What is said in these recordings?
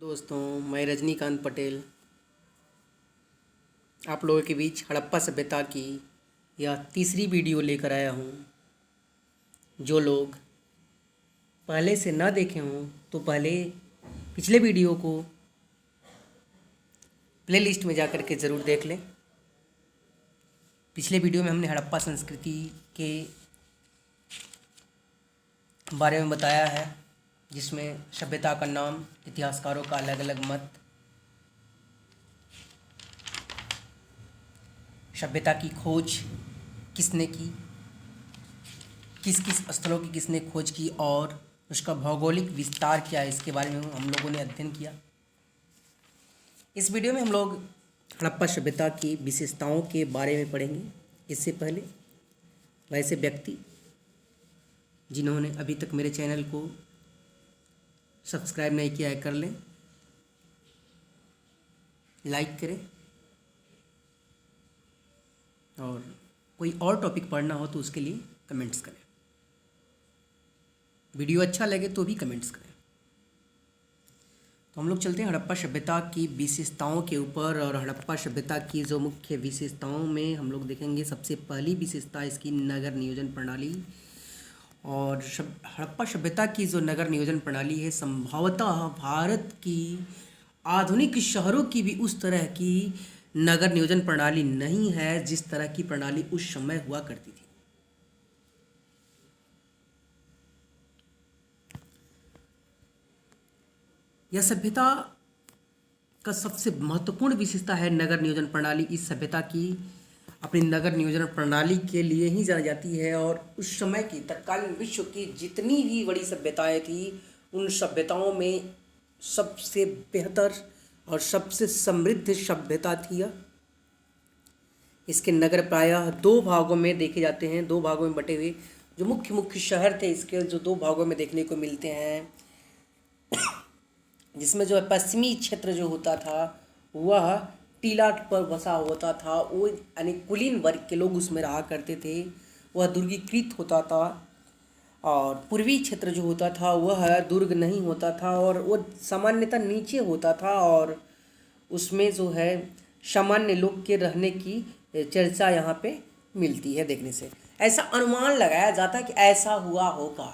दोस्तों, मैं रजनीकांत पटेल आप लोगों के बीच हड़प्पा सभ्यता की यह तीसरी वीडियो लेकर आया हूँ। जो लोग पहले से ना देखे हों तो पहले पिछले वीडियो को प्लेलिस्ट में जा कर के ज़रूर देख लें। पिछले वीडियो में हमने हड़प्पा संस्कृति के बारे में बताया है, जिसमें सभ्यता का नाम, इतिहासकारों का अलग अलग मत, सभ्यता की खोज किसने की, किस किस स्थलों की किसने खोज की और उसका भौगोलिक विस्तार क्या है, इसके बारे में हम लोगों ने अध्ययन किया। इस वीडियो में हम लोग हड़प्पा सभ्यता की विशेषताओं के बारे में पढ़ेंगे। इससे पहले वैसे व्यक्ति जिन्होंने अभी तक मेरे चैनल को सब्सक्राइब नहीं किया है कर लें, लाइक करें और कोई और टॉपिक पढ़ना हो तो उसके लिए कमेंट्स करें। वीडियो अच्छा लगे तो भी कमेंट्स करें। तो हम लोग चलते हैं हड़प्पा सभ्यता की विशेषताओं के ऊपर। और हड़प्पा सभ्यता की जो मुख्य विशेषताओं में हम लोग देखेंगे, सबसे पहली विशेषता इसकी नगर नियोजन प्रणाली। और हड़प्पा सभ्यता की जो नगर नियोजन प्रणाली है, संभवतः भारत की आधुनिक शहरों की भी उस तरह की नगर नियोजन प्रणाली नहीं है जिस तरह की प्रणाली उस समय हुआ करती थी। यह सभ्यता का सबसे महत्वपूर्ण विशेषता है नगर नियोजन प्रणाली। इस सभ्यता की अपनी नगर नियोजन प्रणाली के लिए ही जानी जाती है। और उस समय की तत्कालीन विश्व की जितनी भी बड़ी सभ्यताएं थी, उन सभ्यताओं में सबसे बेहतर और सबसे समृद्ध सभ्यता थी यह। इसके नगर प्रायः दो भागों में देखे जाते हैं, दो भागों में बटे हुए। जो मुख्य मुख्य शहर थे इसके जो दो भागों में देखने को मिलते हैं, जिसमें जो है पश्चिमी क्षेत्र जो होता था वह टीला पर बसा होता था, वो यानी कुलीन वर्ग के लोग उसमें रहा करते थे, वह दुर्गीकृत होता था। और पूर्वी क्षेत्र जो होता था वह दुर्ग नहीं होता था और वो सामान्यतः नीचे होता था और उसमें जो है सामान्य लोग के रहने की चर्चा यहाँ पे मिलती है। देखने से ऐसा अनुमान लगाया जाता है कि ऐसा हुआ होगा।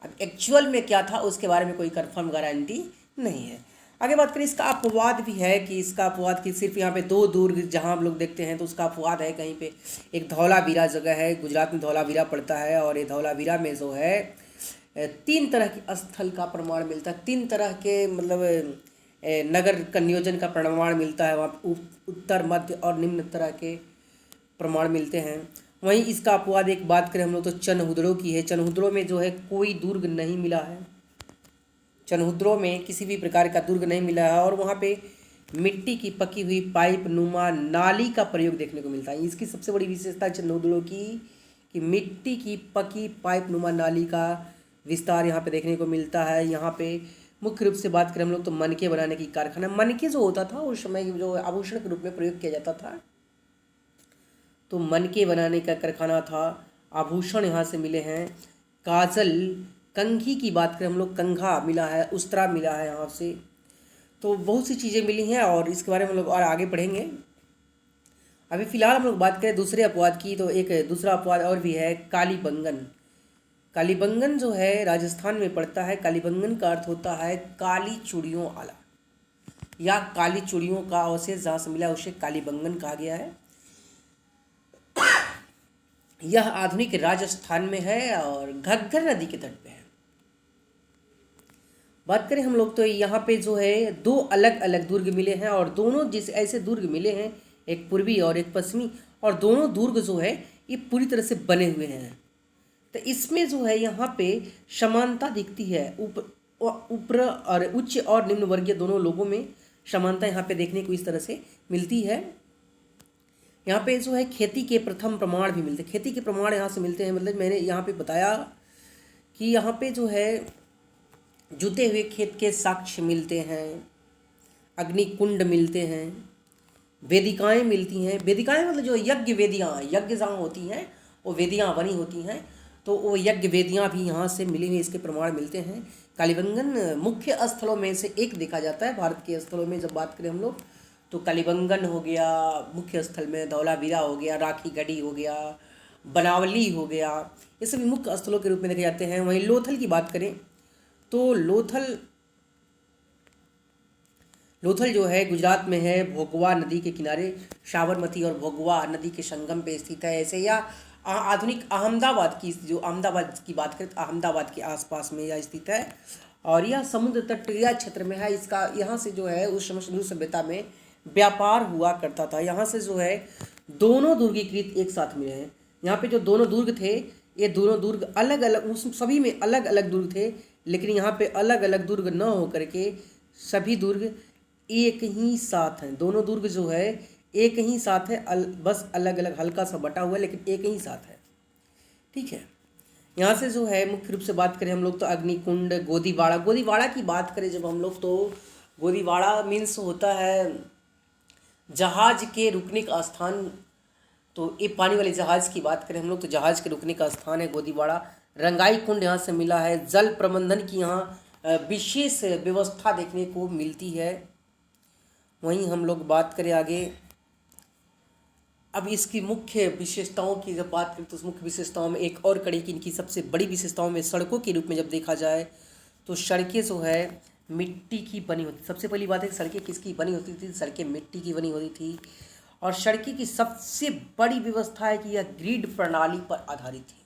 अब एक्चुअल में क्या था उसके बारे में कोई कंफर्म गारंटी नहीं है। आगे बात करें, इसका अपवाद भी है कि इसका अपवाद कि सिर्फ यहाँ पे दो दुर्ग जहाँ हम लोग देखते हैं तो उसका अपवाद है। कहीं पे एक धौलावीरा जगह है, गुजरात में धौलावीरा पड़ता है, और ये धौलावीरा में जो है तीन तरह के स्थल का प्रमाण मिलता है, तीन तरह के मतलब नगर का नियोजन का प्रमाण मिलता है। वहाँ उत्तर, मध्य और निम्न तरह के प्रमाण मिलते हैं। वहीं इसका अपवाद एक बात करें हम लोग तो चनहुद्रों की है। चनहुद्रों में जो है कोई दुर्ग नहीं मिला है, चनहुद्रों में किसी भी प्रकार का दुर्ग नहीं मिला है और वहाँ पे मिट्टी की पकी हुई पाइप नुमा नाली का प्रयोग देखने को मिलता है। इसकी सबसे बड़ी विशेषता चनहुद्रों की कि मिट्टी की पकी पाइप नुमा नाली का विस्तार यहाँ पे देखने को मिलता है। यहाँ पे मुख्य रूप से बात करें हम लोग तो मनके बनाने की कारखाना, मनके जो होता था उस समय जो आभूषण के रूप में प्रयोग किया जाता था, तो मनके बनाने का कारखाना था। आभूषण यहाँ से मिले हैं। काजल, कंघी की बात करें हम लोग, कंघा मिला है, उस्तरा मिला है यहाँ से। तो बहुत सी चीज़ें मिली हैं और इसके बारे में हम लोग और आगे पढ़ेंगे। अभी फ़िलहाल हम लोग बात करें दूसरे अपवाद की, तो एक दूसरा अपवाद और भी है, कालीबंगन। कालीबंगन जो है राजस्थान में पड़ता है। कालीबंगन का अर्थ होता है काली चूड़ियों वाला, या काली चूड़ियों का अवशेष जहाँ से मिला उसे कालीबंगन कहा गया है। यह आधुनिक राजस्थान में है और घग्गर नदी के तट पे है। बात करें हम लोग तो यहाँ पे जो है दो अलग अलग दुर्ग मिले हैं और दोनों जिस ऐसे दुर्ग मिले हैं, एक पूर्वी और एक पश्चिमी, और दोनों दुर्ग जो है ये पूरी तरह से बने हुए हैं। तो इसमें जो है यहाँ पे समानता दिखती है। ऊपर और उच्च और निम्न वर्गीय दोनों लोगों में समानता यहाँ पे देखने को इस तरह से मिलती है। यहाँ पे जो है खेती के प्रथम प्रमाण भी मिलते हैं। खेती के प्रमाण यहाँ से मिलते हैं, मतलब मैंने यहाँ पे बताया कि यहाँ पे जो है जुते हुए खेत के साक्ष्य मिलते हैं, अग्निकुंड मिलते हैं, वेदिकाएं मिलती हैं। वेदिकाएं मतलब जो यज्ञ वेदियाँ, यज्ञ जहाँ होती हैं वो वेदियाँ बनी होती हैं, तो वो यज्ञ वेदियाँ भी यहाँ से मिली हुई इसके प्रमाण मिलते हैं। कालीबंगन मुख्य स्थलों में से एक देखा जाता है भारत के स्थलों में। जब बात करें हम लोग तो कालीबंगन हो गया मुख्य स्थल में, धौलावीरा हो गया, राखी गढ़ी हो गया, बनावली हो गया, ये सभी मुख्य स्थलों के रूप में देखे जाते हैं। वहीं लोथल की बात करें तो लोथल जो है गुजरात में है, भोगवा नदी के किनारे, साबरमती और भोगवा नदी के संगम पे स्थित है। ऐसे या आधुनिक अहमदाबाद की, जो अहमदाबाद की बात करें तो अहमदाबाद के आसपास में यह स्थित है और यह समुद्र तटीय क्षेत्र में है। इसका यहाँ से जो है उस समय सिंधु सभ्यता में व्यापार हुआ करता था। यहाँ से जो है दोनों दुर्गीकृत एक साथ मिले हैं। यहाँ पे जो दोनों दुर्ग थे, ये दोनों दुर्ग अलग अलग, उस सभी में अलग अलग दुर्ग थे, लेकिन यहाँ पे अलग अलग दुर्ग न होकर के सभी दुर्ग एक ही साथ हैं। दोनों दुर्ग जो है एक ही साथ है, बस अलग अलग हल्का सा बटा हुआ है, लेकिन एक ही साथ है। ठीक है, यहाँ से जो है मुख्य रूप से बात करें हम लोग तो अग्निकुंड, गोदीवाड़ा की बात करें जब हम लोग तो गोदीवाड़ा मीन्स होता है जहाज के रुकने का स्थान। तो ये पानी वाले जहाज की बात करें हम लोग तो जहाज के रुकने का स्थान है गोदीवाड़ा। रंगाई कुंड यहाँ से मिला है। जल प्रबंधन की यहाँ विशेष व्यवस्था देखने को मिलती है। वहीं हम लोग बात करें आगे, अब इसकी मुख्य विशेषताओं की जब बात करें तो उस मुख्य विशेषताओं में एक और कड़ी की इनकी सबसे बड़ी विशेषताओं में सड़कों के रूप में जब देखा जाए तो सड़कें जो है मिट्टी की बनी होती। सबसे पहली बात है सड़कें किसकी बनी होती थी? सड़कें मिट्टी की बनी होती थी। और सड़कें की सबसे बड़ी व्यवस्था है कि यह ग्रिड प्रणाली पर आधारित थी।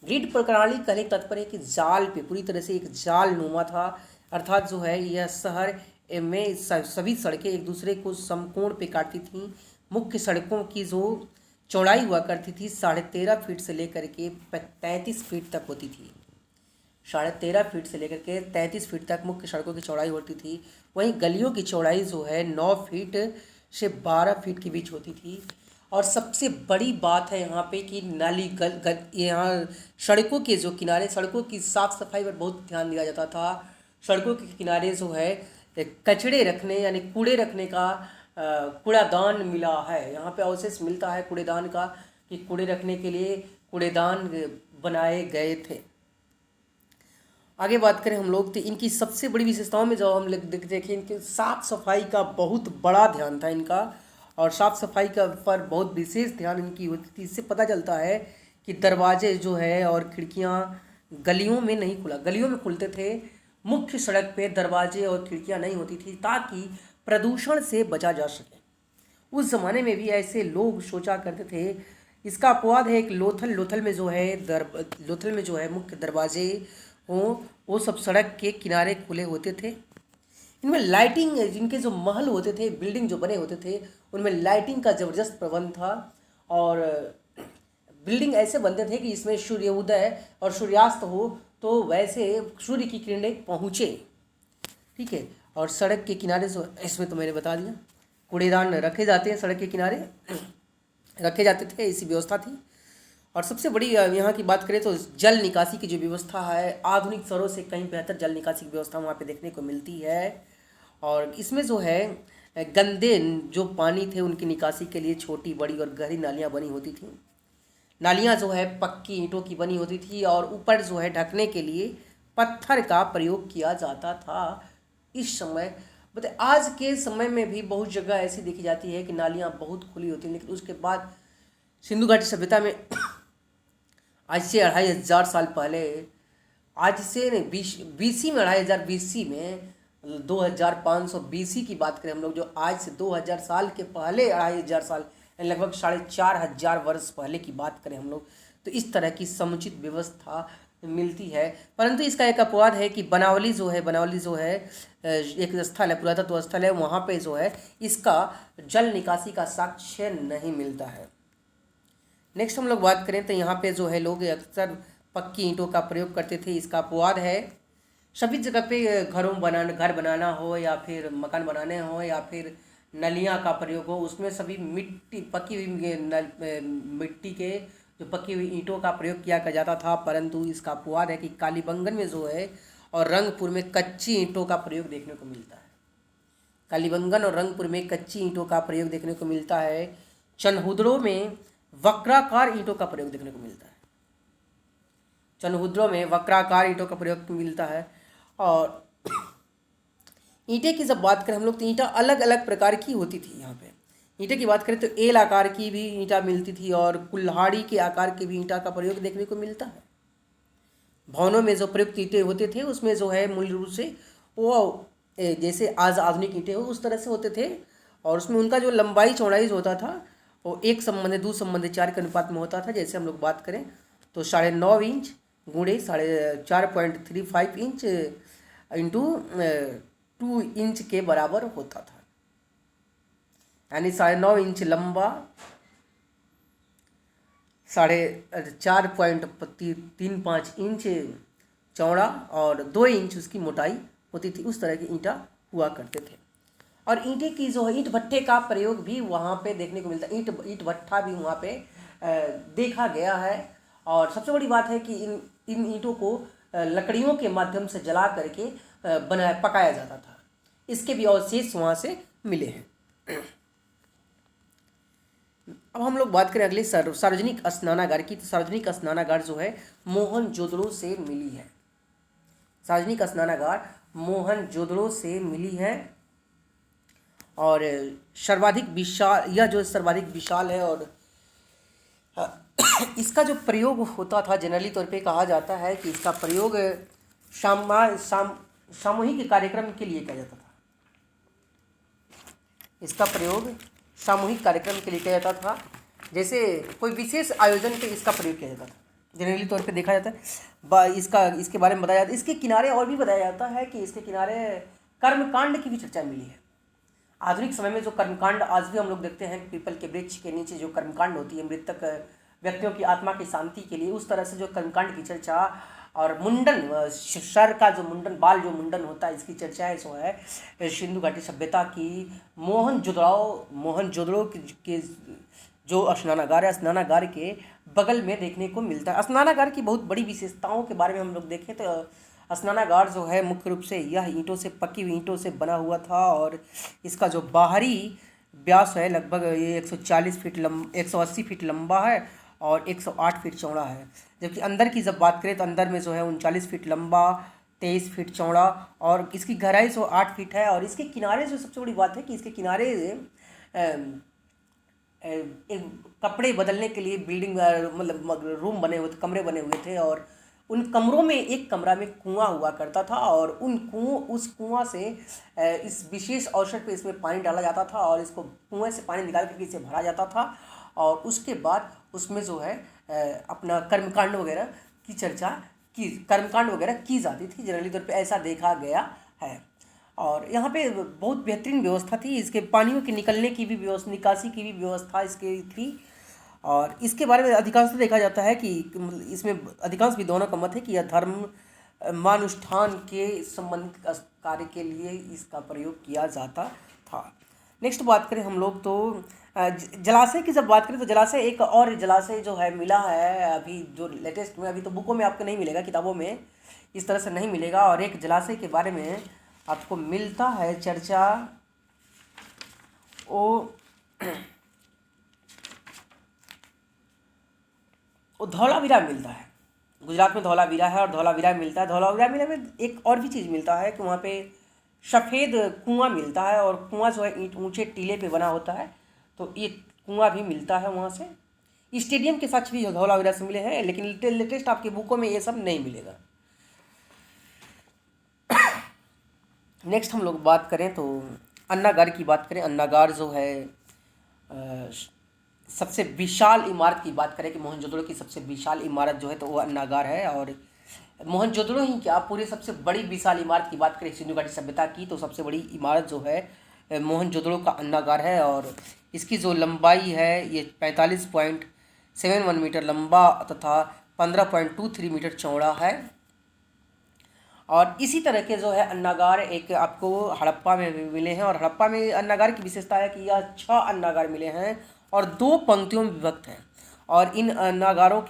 ग्रिड प्रणाली कहने का तात्पर्य है कि जाल पे पूरी तरह से एक जाल नुमा था, अर्थात जो है यह शहर में सभी सड़कें एक दूसरे को समकोण पे काटती थीं। मुख्य सड़कों की जो चौड़ाई हुआ करती थी 13.5 फीट से लेकर के 33 फीट तक होती थी। 13.5 फीट से लेकर के 33 फीट तक मुख्य सड़कों की चौड़ाई होती थी। वहीं गलियों की चौड़ाई जो है 9 फीट से 12 फीट के बीच होती थी। और सबसे बड़ी बात है यहाँ पे कि नाली यहाँ सड़कों के जो किनारे, सड़कों की साफ़ सफाई पर बहुत ध्यान दिया जाता था। सड़कों के किनारे जो है कचड़े रखने यानी कूड़े रखने का कूड़ादान मिला है। यहाँ पे अवशेष मिलता है कूड़ेदान का कि कूड़े रखने के लिए कूड़ेदान बनाए गए थे। आगे बात करें हम लोग तो इनकी सबसे बड़ी विशेषताओं में जब हम देखें इनकी साफ़ सफाई का बहुत बड़ा ध्यान था इनका, और साफ़ सफाई का पर बहुत विशेष ध्यान इनकी होती थी। इससे पता चलता है कि दरवाजे जो है और खिड़कियाँ गलियों में नहीं खुला, गलियों में खुलते थे, मुख्य सड़क पे दरवाजे और खिड़कियाँ नहीं होती थी ताकि प्रदूषण से बचा जा सके। उस ज़माने में भी ऐसे लोग सोचा करते थे। इसका अपवाद है एक लोथल में जो है मुख्य दरवाजे हों वो सब सड़क के किनारे खुले होते थे। इनमें लाइटिंग, जिनके जो महल होते थे, बिल्डिंग जो बने होते थे, उनमें लाइटिंग का ज़बरदस्त प्रबंध था। और बिल्डिंग ऐसे बनते थे कि इसमें सूर्योदय और सूर्यास्त हो तो वैसे सूर्य की किरणें पहुँचे। ठीक है, और सड़क के किनारे जो इसमें तो मैंने बता दिया कूड़ेदान रखे जाते हैं, सड़क के किनारे रखे जाते थे, ऐसी व्यवस्था थी। और सबसे बड़ी यहाँ की बात करें तो जल निकासी की जो व्यवस्था है, आधुनिक शहरों से कहीं बेहतर जल निकासी की व्यवस्था वहाँ पे देखने को मिलती है। और इसमें जो है गंदे जो पानी थे उनकी निकासी के लिए छोटी बड़ी और गहरी नालियाँ बनी होती थी। नालियाँ जो है पक्की ईंटों की बनी होती थी और ऊपर जो है ढकने के लिए पत्थर का प्रयोग किया जाता था। इस समय मतलब आज के समय में भी बहुत जगह ऐसी देखी जाती है कि नालियाँ बहुत खुली होती हैं, लेकिन उसके बाद सिंधु घाटी सभ्यता में आज से 2500 साल पहले, आज से नहीं बीसी में 2500 बीसी में 2500 बीसी की बात करें हम लोग, जो आज से 2000 साल के पहले 2500 साल लगभग 4500 वर्ष पहले की बात करें हम लोग, तो इस तरह की समुचित व्यवस्था मिलती है। परंतु इसका एक अपवाद है कि बनावली जो है एक स्थल है, पुरातत्व स्थल है, वहाँ पे जो है इसका जल निकासी का साक्ष्य नहीं मिलता है। नेक्स्ट हम लोग बात करें तो यहाँ पे जो है लोग अक्सर पक्की ईंटों का प्रयोग करते थे। इसका अपवाद है सभी जगह पे घर बनाना हो या फिर मकान बनाने हो या फिर नलियाँ का प्रयोग हो, उसमें सभी पकी हुई मिट्टी के जो पकी हुई ईंटों का प्रयोग किया जाता था। परंतु इसका अपवाद है कि कालीबंगन में जो है और रंगपुर में कच्ची ईंटों का प्रयोग देखने को मिलता है। कालीबंगन और रंगपुर में कच्ची ईंटों का प्रयोग देखने को मिलता है। चनहुद्रों में वक्राकार ईंटों का प्रयोग देखने को मिलता है। चनहुद्रों में वक्राकार ईंटों का प्रयोग मिलता है। और ईंटें की जब बात करें हम लोग तो ईंटा अलग अलग प्रकार की होती थी। यहाँ पे ईंटें की बात करें तो एल आकार की भी ईंटा मिलती थी और कुल्हाड़ी के आकार के भी ईंटा का प्रयोग देखने को मिलता है। भवनों में जो प्रयुक्त ईंटें होते थे उसमें जो है मूल रूप से वो जैसे आज आधुनिक ईंटें हो उस तरह से होते थे, और उसमें उनका जो लंबाई चौड़ाई जो होता था वो 1:2:4 के अनुपात में होता था। जैसे हम लोग बात करें तो 9.5 इंच गुणे 4.35 इंच इंटू 2 इंच के बराबर होता था, यानी 9.5 इंच लंबा, 4.35 इंच चौड़ा और 2 इंच उसकी मोटाई होती थी। उस तरह की ईंटा हुआ करते थे। और ईंटे की जो है ईंट भट्ठे का प्रयोग भी वहाँ पे देखने को मिलता है। ईंट भट्ठा भी वहाँ पे देखा गया है। और सबसे बड़ी बात है कि इन ईंटों को लकड़ियों के माध्यम से जला करके पकाया जाता था। इसके भी अवशेष वहाँ से मिले हैं। अब हम लोग बात करें अगले सार्वजनिक स्नानागार की। तो सार्वजनिक स्नानागार जो है मोहनजोदड़ो से मिली है। सार्वजनिक स्नानागार मोहनजोदड़ो से मिली है और सर्वाधिक विशाल, यह जो सर्वाधिक विशाल है। और इसका जो प्रयोग होता था जनरली तौर पे कहा जाता है कि इसका प्रयोग सामूहिक कार्यक्रम के लिए किया जाता था। इसका प्रयोग सामूहिक कार्यक्रम के लिए किया जाता था, जैसे कोई विशेष आयोजन पे इसका प्रयोग किया जाता था। जनरली तौर पे देखा जाता है इसके बारे में बताया जाता है। इसके किनारे और भी बताया जाता है कि इसके किनारे कर्मकांड की भी चर्चा मिली है। आधुनिक समय में जो कर्मकांड आज भी हम लोग देखते हैं, पीपल के वृक्ष के नीचे जो कर्मकांड होती है मृतक व्यक्तियों की आत्मा की शांति के लिए, उस तरह से जो कर्मकांड की चर्चा और मुंडन, सर का जो मुंडन, बाल जो मुंडन होता है, इसकी चर्चा है सो है सिंधु घाटी सभ्यता की मोहनजोदड़ो के जो स्नानागार है, स्नानागार के बगल में देखने को मिलता है। स्नानागार की बहुत बड़ी विशेषताओं के बारे में हम लोग देखें तो स्नानागार जो है मुख्य रूप से यह ईंटों से, पकी हुई ईंटों से बना हुआ था। और इसका जो बाहरी व्यास है लगभग ये 180 फीट लंबा है और 108 फीट चौड़ा है। जबकि अंदर की जब बात करें तो अंदर में जो है 39 फीट लंबा, 23 फीट चौड़ा और इसकी गहराई 8 फीट है। और इसके किनारे जो सबसे बड़ी बात है कि इसके किनारे एक कपड़े बदलने के लिए बिल्डिंग मतलब रूम बने हुए थे, कमरे बने हुए थे। और उन कमरों में एक कमरा में कुआं हुआ करता था और उस कुआं से इस विशेष अवसर पे इसमें पानी डाला जाता था और इसको कुएं से पानी निकाल करके इसे भरा जाता था। और उसके बाद उसमें जो है अपना कर्मकांड वगैरह की जाती थी। जनरली तौर पे ऐसा देखा गया है। और यहाँ पे बहुत बेहतरीन व्यवस्था थी। इसके पानियों के निकलने की भी व्यवस्था, निकासी की भी व्यवस्था इसकी थी। और इसके बारे में अधिकांश देखा जाता है कि इसमें अधिकांश विद्वानों का मत है कि यह धर्मानुष्ठान के संबंधित कार्य के लिए इसका प्रयोग किया जाता था। नेक्स्ट बात करें हम लोग तो जलाशय की जब बात करें तो जलाशय, एक और जलाशय जो है मिला है अभी जो लेटेस्ट में, अभी तो बुकों में आपको नहीं मिलेगा, किताबों में इस तरह से नहीं मिलेगा। और एक जलाशय के बारे में आपको मिलता है चर्चा, वो धौलावीरा मिलता है। गुजरात में धौलावीरा है और धौलावीरा मिलता है। धौलावीरा में एक और भी चीज़ मिलता है कि वहाँ पे सफ़ेद कुआं मिलता है और कुआं जो है ईंट ऊंचे टीले पे बना होता है, तो ये कुआं भी मिलता है वहाँ से। स्टेडियम के साक्ष्य भी धौलावीरा से मिले हैं, लेकिन लेटेस्ट आपके बुकों में ये सब नहीं मिलेगा। नेक्स्ट हम लोग बात करें तो अन्नागार की बात करें। अन्नागार जो है सबसे विशाल इमारत की बात करें कि मोहनजोदड़ो की सबसे विशाल इमारत जो है तो वो अन्नागार है। और मोहनजोदड़ो ही क्या, पूरे सबसे बड़ी विशाल इमारत की बात करें सिंधु घाटी सभ्यता की तो सबसे बड़ी इमारत जो है मोहनजोदड़ो का अन्नागार है। और इसकी जो लंबाई है ये 45.71 मीटर लंबा तथा 15.23 मीटर चौड़ा है। और इसी तरह के जो है अन्नागार एक आपको हड़प्पा में भी मिले हैं। और हड़प्पा में अन्नागार की विशेषता है कि यह 6 अन्नागार मिले हैं और 2 पंक्तियों में विभक्त हैं। और इन अन्नागारों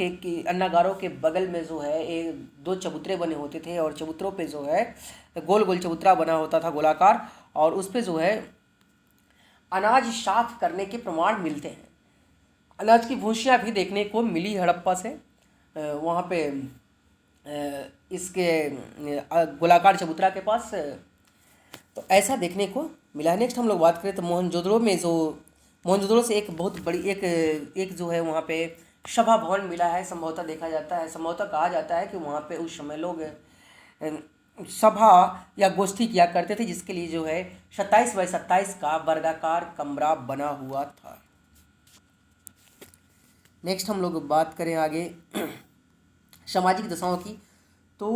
के बगल में जो है 2 चबूतरे बने होते थे और चबूतरों पे जो है गोल गोल चबूतरा बना होता था, गोलाकार, और उस पे जो है अनाज साफ करने के प्रमाण मिलते हैं। अनाज की भूसियाँ भी देखने को मिली हड़प्पा से। वहाँ पे इसके गोलाकार चबूतरा के पास। तो ऐसा देखने को मिला है। नेक्स्ट हम लोग बात करें तो मोहनजोदड़ो में जो मोहनजोदड़ो से एक बहुत बड़ी एक जो है वहाँ पे सभा भवन मिला है। संभवतः देखा जाता है, संभवतः कहा जाता है कि वहाँ पे उस समय लोग सभा या गोष्ठी किया करते थे, जिसके लिए जो है 27x27 का वर्गाकार कमरा बना हुआ था। नेक्स्ट हम लोग बात करें आगे सामाजिक दशाओं की, तो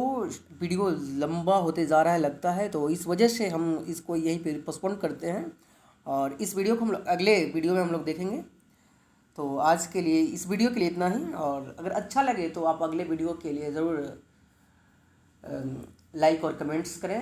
वीडियो लंबा होते जा रहा है लगता है, तो इस वजह से हम इसको यहीं पे पोस्टपोन करते हैं और इस वीडियो को हम लोग अगले वीडियो में हम लोग देखेंगे। तो आज के लिए इस वीडियो के लिए इतना ही, और अगर अच्छा लगे तो आप अगले वीडियो के लिए ज़रूर लाइक और कमेंट्स करें।